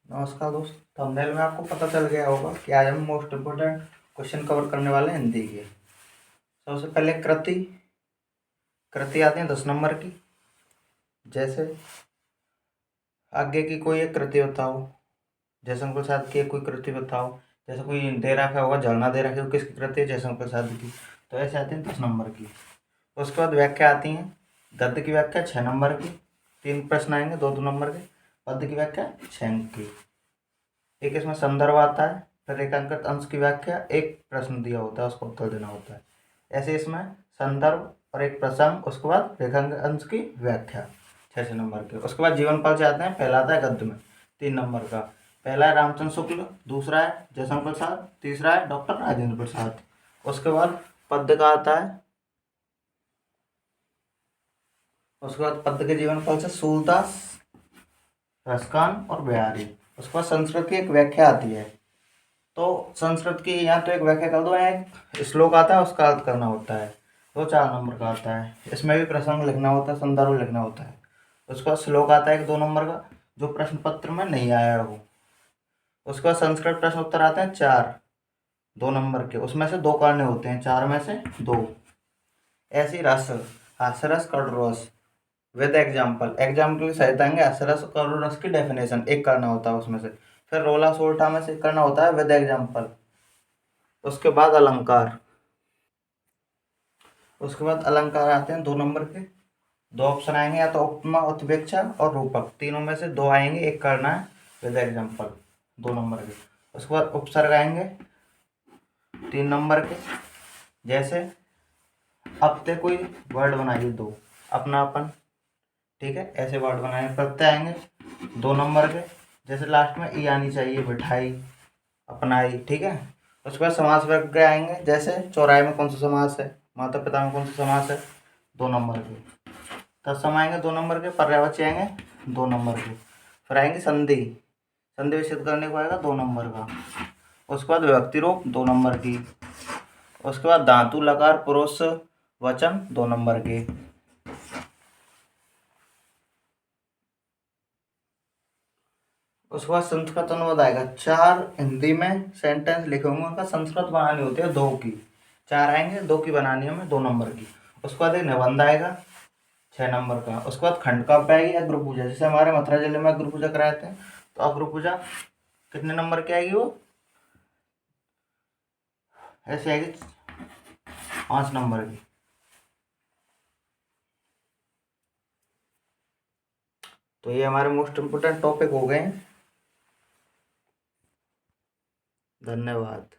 नमस्कार दोस्त। थंबनेल में आपको पता चल गया होगा कि आज हम मोस्ट इम्पोर्टेंट क्वेश्चन कवर करने वाले हैं हिंदी के। सबसे पहले कृति कृति आती है 10 नंबर की। जैसे आगे की कोई एक कृति बताओ, जयशंकर प्रसाद की कोई कृति बताओ। जैसे कोई दे रखा होगा, झरना दे रखी हो, किसकी कृति है? जयशंकर प्रसाद की। तो ऐसे आती है 10 नंबर की। उसके बाद व्याख्या आती है। गद्य की व्याख्या 6 नंबर की। 3 प्रश्न आएंगे, 2-2 नंबर के। पद्य की व्याख्या 6 अंक की। एक इसमें संदर्भ आता है, फिर रेखांकित अंश की व्याख्या, एक प्रश्न दिया होता है उसको उत्तर देना होता है। ऐसे इसमें संदर्भ और एक प्रसंग, उसके बाद रेखांकित अंश की व्याख्या 6 नंबर के। उसके बाद जीवन पल से आते हैं। पहला आता है गद्य में 3 नंबर का। पहला है रामचंद्र शुक्ल, दूसरा है जयशंकर प्रसाद, तीसरा है डॉक्टर राजेंद्र प्रसाद। उसके बाद पद्य का आता है। उसके बाद पद्य के जीवन पल से सूरदास, रसकान और बिहारी। उसके बाद संस्कृत की एक व्याख्या आती है। तो संस्कृत की या तो एक व्याख्या कर दो या एक श्लोक आता है उसका अर्थ करना होता है। तो 4 नंबर का आता है। इसमें भी प्रसंग लिखना होता है, संदर्भ लिखना होता है। उसके बाद श्लोक आता है 2 नंबर का, जो प्रश्न पत्र में नहीं आया हो। उसके बाद संस्कृत प्रश्न उत्तर आते हैं 4, 2 नंबर के। उसमें से 2 करने होते हैं, 4 में से 2। ऐसी रस, हास्यरस, कड़ुरस विद एग्जाम्पल। एग्जाम्पल की सहायता आएंगे। हास्यरस और कड़ुरस की डेफिनेशन एक करना होता है उसमें से। फिर रोला सोल्टा में से करना होता है विद एग्जाम्पल। उसके बाद अलंकार। उसके बाद अलंकार आते हैं 2 नंबर के। 2 ऑप्शन आएंगे, या तो उपमा, उत्प्रेक्षा और रूपक। तीनों में से 2 आएंगे, एक करना है विद एग्जाम्पल, 2 नंबर के। उसके बाद उपसर्ग आएंगे 3 नंबर के। जैसे अब ते कोई वर्ड बनाइए, 2 अपनापन, ठीक है, ऐसे वर्ड बनाए। प्रत्यय आएंगे 2 नंबर के। जैसे लास्ट में ई आनी चाहिए, मिठाई, अपनाई, ठीक है। उसके बाद समास वर्ग आएंगे। जैसे चौराहे में कौन सा समास है, माता पिता में कौन सा समास है, 2 नंबर के। तत्सम आएंगे 2 नंबर के। पर्यायवाची आएंगे 2 नंबर के। फिर आएंगे संधि, संधि विच्छेद करने को आएगा 2 नंबर का। उसके बाद विभक्ति रूप 2 नंबर की। उसके बाद धातु, लकार, पुरुष, वचन 2 नंबर के। उसके बाद संस्कृत अनुवाद आएगा। 4 हिंदी में सेंटेंस लिखे होंगे, उनका संस्कृत बनानी होती है 2 की। 4 आएंगे, 2 की बनानी है हमें, 2 नंबर की। उसके बाद एक निबंध आएगा 6 नंबर का। उसके बाद खंड काव्य आएगी, अग्र पूजा। जैसे हमारे मथुरा जिले में अग्र पूजा कराए थे, तो अग्र पूजा कितने नंबर की आएगी? वो ऐसे आएगी 5 नंबर की। तो ये हमारे मोस्ट इम्पोर्टेंट टॉपिक हो गए हैं। धन्यवाद।